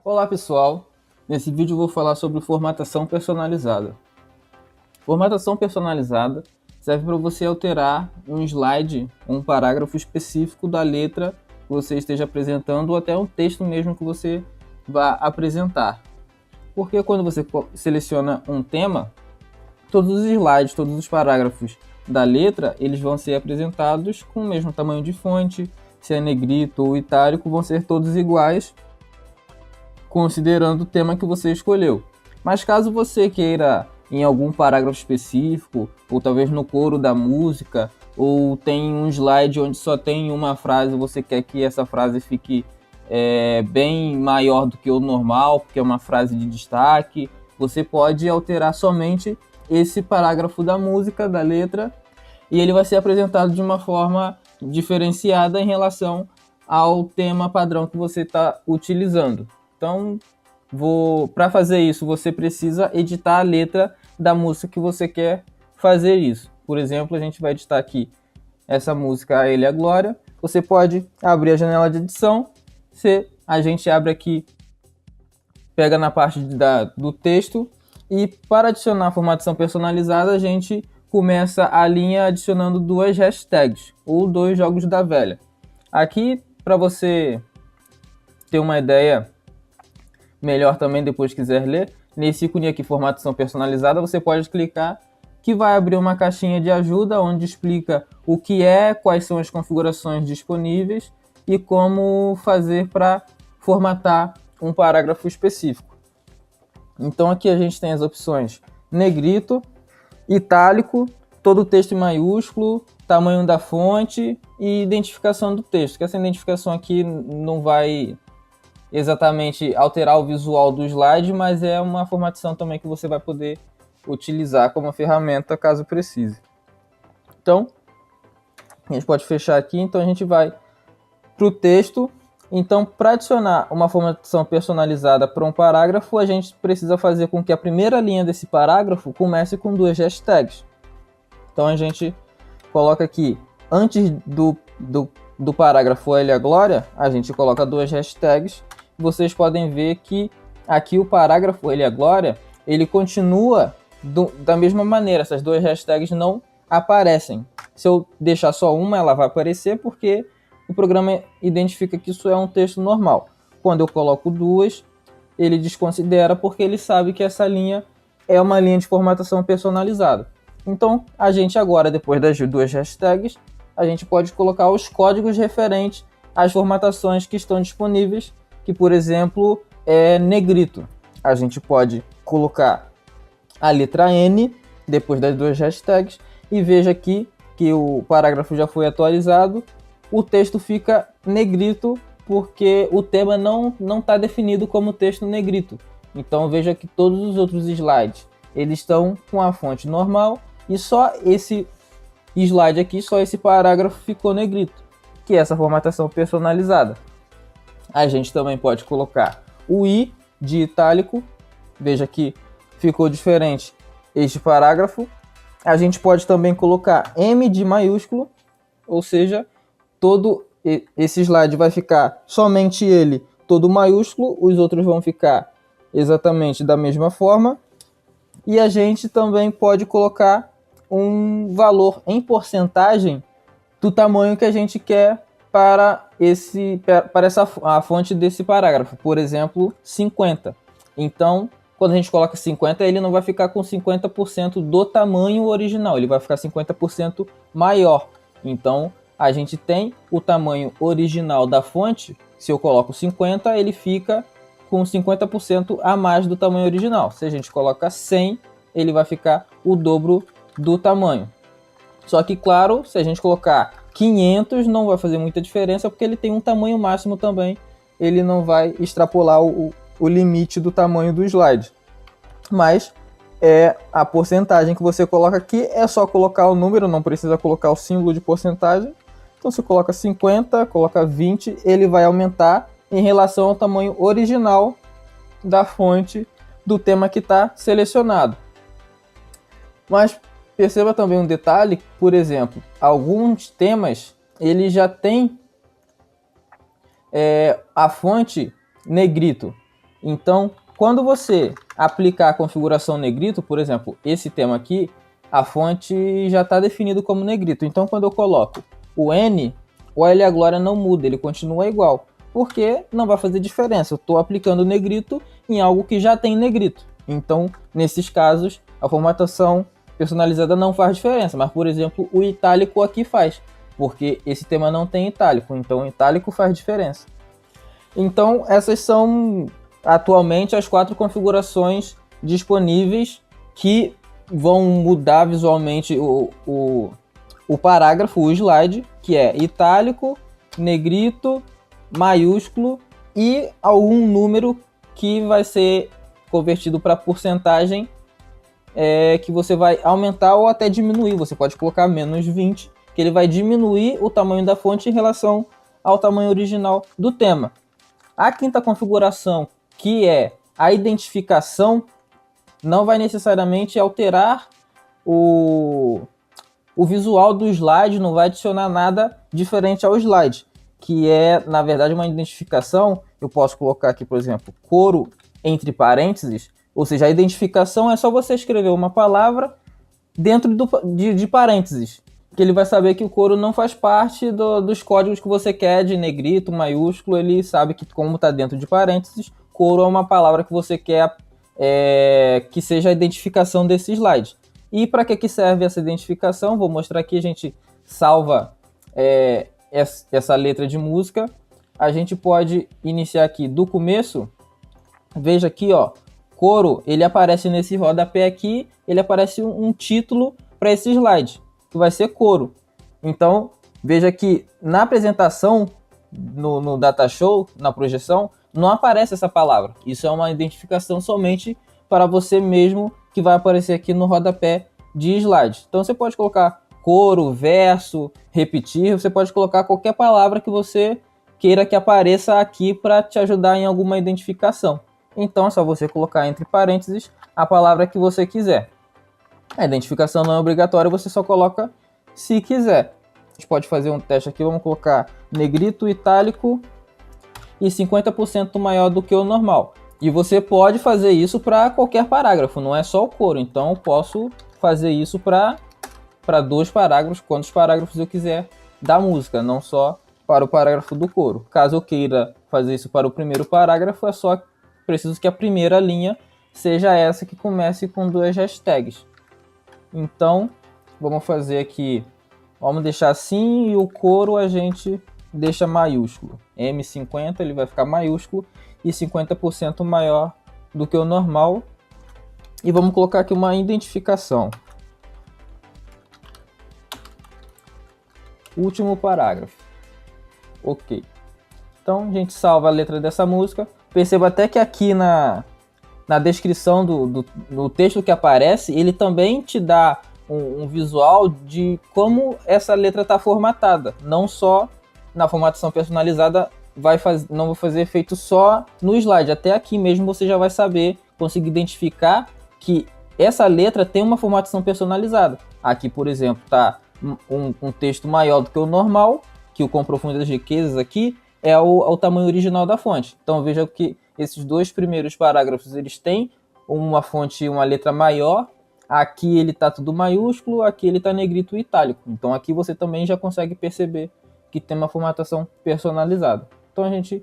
Olá pessoal, nesse vídeo eu vou falar sobre formatação personalizada. Formatação personalizada serve para você alterar um slide, um parágrafo específico da letra que você esteja apresentando ou até um texto mesmo que você vá apresentar. Porque quando você seleciona um tema, todos os slides, todos os parágrafos da letra, eles vão ser apresentados com o mesmo tamanho de fonte, se é negrito ou itálico, vão ser todos iguais, considerando o tema que você escolheu. Mas caso você queira em algum parágrafo específico, ou talvez no coro da música, ou tem um slide onde só tem uma frase, você quer que essa frase fique bem maior do que o normal, porque é uma frase de destaque, você pode alterar somente esse parágrafo da música, da letra, e ele vai ser apresentado de uma forma diferenciada em relação ao tema padrão que você está utilizando. Então, para fazer isso, você precisa editar a letra da música que você quer fazer isso. Por exemplo, a gente vai editar aqui essa música, A Ele a Glória. Você pode abrir a janela de edição. A gente abre aqui, pega na parte do texto, e para adicionar a formatação personalizada, a gente começa a linha adicionando 2 hashtags, ou 2 jogos da velha. Aqui, para você ter uma ideia melhor também, depois quiser ler, nesse ícone aqui, formatação personalizada, você pode clicar que vai abrir uma caixinha de ajuda onde explica o que é, quais são as configurações disponíveis e como fazer para formatar um parágrafo específico. Então aqui a gente tem as opções negrito, itálico, todo o texto em maiúsculo, tamanho da fonte e identificação do texto, que essa identificação aqui não vai exatamente alterar o visual do slide, mas é uma formatação também que você vai poder utilizar como ferramenta caso precise. Então, a gente pode fechar aqui, então a gente vai para o texto. Então, para adicionar uma formatação personalizada para um parágrafo, a gente precisa fazer com que a primeira linha desse parágrafo comece com 2 hashtags. Então, a gente coloca aqui, antes do parágrafo Ele a Glória, a gente coloca 2 hashtags. Vocês podem ver que aqui o parágrafo Ele a Glória, ele continua da mesma maneira, essas 2 hashtags não aparecem. Se eu deixar só uma, ela vai aparecer porque o programa identifica que isso é um texto normal. Quando eu coloco 2, ele desconsidera porque ele sabe que essa linha é uma linha de formatação personalizada. Então, a gente agora, depois das 2 hashtags, a gente pode colocar os códigos referentes às formatações que estão disponíveis, que, por exemplo, é negrito. A gente pode colocar a letra N depois das 2 hashtags e veja aqui que o parágrafo já foi atualizado. O texto fica negrito porque o tema não está definido como texto negrito. Então veja que todos os outros slides eles estão com a fonte normal e só esse slide aqui, só esse parágrafo ficou negrito, que é essa formatação personalizada. A gente também pode colocar o I de itálico, veja que ficou diferente este parágrafo. A gente pode também colocar M de maiúsculo, ou seja, todo esse slide vai ficar somente ele todo maiúsculo, os outros vão ficar exatamente da mesma forma. E a gente também pode colocar um valor em porcentagem do tamanho que a gente quer para a fonte desse parágrafo, por exemplo, 50. Então, quando a gente coloca 50, ele não vai ficar com 50% do tamanho original, ele vai ficar 50% maior. Então, a gente tem o tamanho original da fonte, se eu coloco 50, ele fica com 50% a mais do tamanho original. Se a gente coloca 100, ele vai ficar o dobro do tamanho. Só que, claro, se a gente colocar 500, não vai fazer muita diferença, porque ele tem um tamanho máximo também, ele não vai extrapolar o limite do tamanho do slide. Mas a porcentagem que você coloca aqui é só colocar o número, não precisa colocar o símbolo de porcentagem. Então você coloca 50, coloca 20, ele vai aumentar em relação ao tamanho original da fonte do tema que está selecionado. Mas perceba também um detalhe, por exemplo, alguns temas ele já tem a fonte negrito. Então, quando você aplicar a configuração negrito, por exemplo, esse tema aqui, a fonte já está definido como negrito. Então, quando eu coloco o N, o L e a glória não muda, ele continua igual, porque não vai fazer diferença. Eu estou aplicando negrito em algo que já tem negrito. Então, nesses casos, a formatação personalizada não faz diferença, mas, por exemplo, o itálico aqui faz, porque esse tema não tem itálico, então o itálico faz diferença. Então, essas são atualmente as 4 configurações disponíveis que vão mudar visualmente o parágrafo, o slide, que é itálico, negrito, maiúsculo e algum número que vai ser convertido para porcentagem, que você vai aumentar ou até diminuir. Você pode colocar menos 20, que ele vai diminuir o tamanho da fonte em relação ao tamanho original do tema. A 5ª configuração, que é a identificação, não vai necessariamente alterar o visual do slide, não vai adicionar nada diferente ao slide, que é, na verdade, uma identificação. Eu posso colocar aqui, por exemplo, coro entre parênteses, ou seja, a identificação é só você escrever uma palavra dentro de parênteses, que ele vai saber que o coro não faz parte dos códigos que você quer, de negrito, maiúsculo. Ele sabe que, como está dentro de parênteses, coro é uma palavra que você quer que seja a identificação desse slide. E para que serve essa identificação? Vou mostrar aqui. A gente salva essa letra de música. A gente pode iniciar aqui do começo. Veja aqui, ó, coro, ele aparece nesse rodapé aqui, ele aparece um título para esse slide, que vai ser coro. Então, veja que na apresentação, no data show, na projeção, não aparece essa palavra. Isso é uma identificação somente para você mesmo, que vai aparecer aqui no rodapé de slide. Então, você pode colocar coro, verso, repetir, você pode colocar qualquer palavra que você queira que apareça aqui para te ajudar em alguma identificação. Então, é só você colocar entre parênteses a palavra que você quiser. A identificação não é obrigatória, você só coloca se quiser. A gente pode fazer um teste aqui, vamos colocar negrito, itálico e 50% maior do que o normal. E você pode fazer isso para qualquer parágrafo, não é só o coro. Então, eu posso fazer isso para 2 parágrafos, quantos parágrafos eu quiser da música, não só para o parágrafo do coro. Caso eu queira fazer isso para o primeiro parágrafo, é só preciso que a primeira linha seja essa que comece com 2 hashtags. Então, vamos fazer aqui, vamos deixar assim, e o coro a gente deixa maiúsculo. M50, ele vai ficar maiúsculo e 50% maior do que o normal. E vamos colocar aqui uma identificação. Último parágrafo. Ok. Então, a gente salva a letra dessa música. Perceba até que aqui na descrição do texto que aparece, ele também te dá um visual de como essa letra está formatada. Não só na formatação personalizada, não vai fazer efeito só no slide. Até aqui mesmo você já vai saber, conseguir identificar que essa letra tem uma formatação personalizada. Aqui, por exemplo, está um texto maior do que o normal, que o com profundidade das riquezas aqui é o tamanho original da fonte. Então veja que esses 2 primeiros parágrafos eles têm uma fonte, uma letra maior. Aqui ele está tudo maiúsculo, aqui ele está negrito e itálico. Então aqui você também já consegue perceber que tem uma formatação personalizada. Então a gente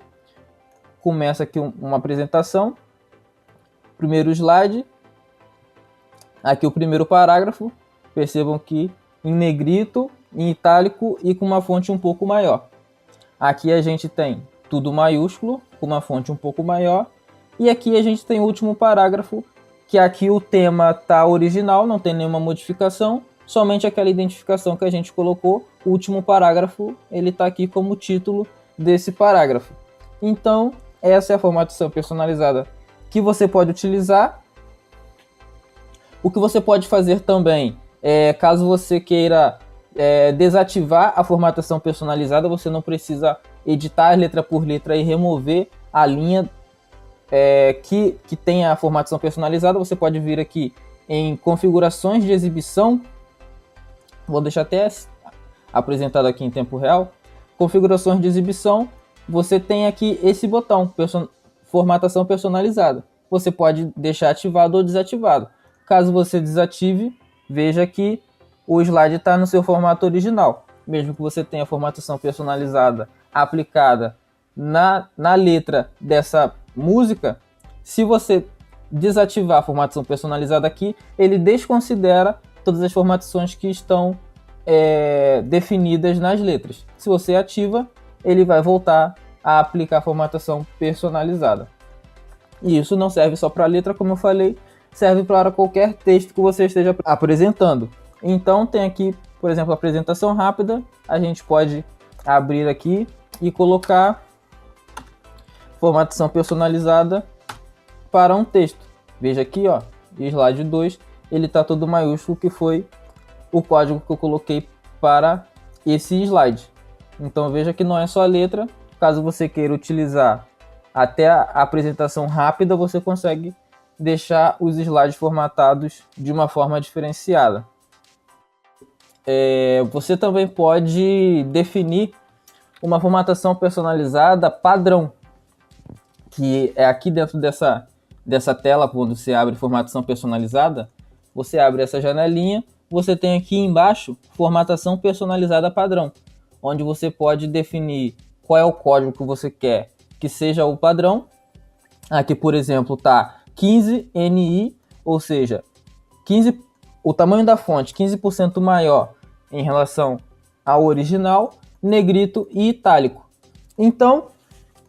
começa aqui uma apresentação. Primeiro slide. Aqui o primeiro parágrafo. Percebam que em negrito, em itálico e com uma fonte um pouco maior. Aqui a gente tem tudo maiúsculo, com uma fonte um pouco maior. E aqui a gente tem o último parágrafo, que aqui o tema está original, não tem nenhuma modificação, somente aquela identificação que a gente colocou. O último parágrafo, ele está aqui como título desse parágrafo. Então, essa é a formatação personalizada que você pode utilizar. O que você pode fazer também, caso você queira desativar a formatação personalizada, você não precisa editar letra por letra e remover a linha que tem a formatação personalizada. Você pode vir aqui em configurações de exibição. Vou deixar até apresentado aqui em tempo real. Configurações de exibição. Você tem aqui esse botão, formatação personalizada. Você pode deixar ativado ou desativado. Caso você desative, veja que o slide está no seu formato original. Mesmo que você tenha formatação personalizada aplicada na letra dessa música, se você desativar a formatação personalizada aqui, ele desconsidera todas as formatações que estão definidas nas letras. Se você ativa, ele vai voltar a aplicar a formatação personalizada. E isso não serve só para a letra, como eu falei, serve para qualquer texto que você esteja apresentando. Então tem aqui, por exemplo, a apresentação rápida. A gente pode abrir aqui e colocar formatação personalizada para um texto. Veja aqui, ó, slide 2, ele está todo maiúsculo, que foi o código que eu coloquei para esse slide. Então veja que não é só a letra. Caso você queira utilizar até a apresentação rápida, você consegue deixar os slides formatados de uma forma diferenciada. Você também pode definir uma formatação personalizada padrão, que é aqui dentro dessa tela, quando você abre formatação personalizada, você abre essa janelinha, você tem aqui embaixo formatação personalizada padrão, onde você pode definir qual é o código que você quer que seja o padrão. Aqui, por exemplo, está 15NI, ou seja, 15, o tamanho da fonte 15% maior em relação ao original, negrito e itálico. Então,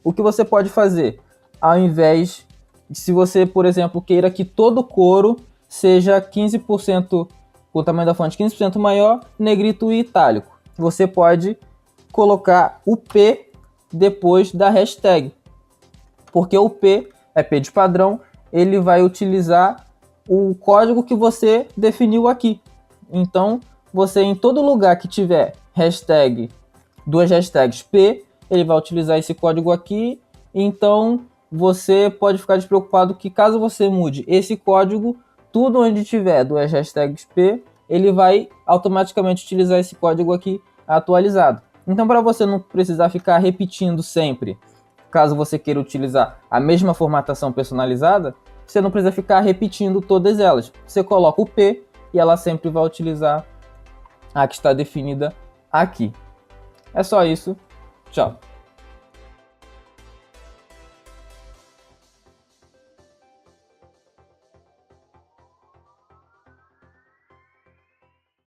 o que você pode fazer? Ao invés de, se você, por exemplo, queira que todo o coro seja 15%, o tamanho da fonte 15% maior, negrito e itálico, você pode colocar o P depois da hashtag, porque o P é P de padrão, ele vai utilizar o código que você definiu aqui. Então, você em todo lugar que tiver hashtag, duas hashtags P, ele vai utilizar esse código aqui. Então, você pode ficar despreocupado que caso você mude esse código, tudo onde tiver duas hashtags P, ele vai automaticamente utilizar esse código aqui atualizado. Então, para você não precisar ficar repetindo sempre, caso você queira utilizar a mesma formatação personalizada, você não precisa ficar repetindo todas elas. Você coloca o P e ela sempre vai utilizar a que está definida aqui. É só isso. Tchau.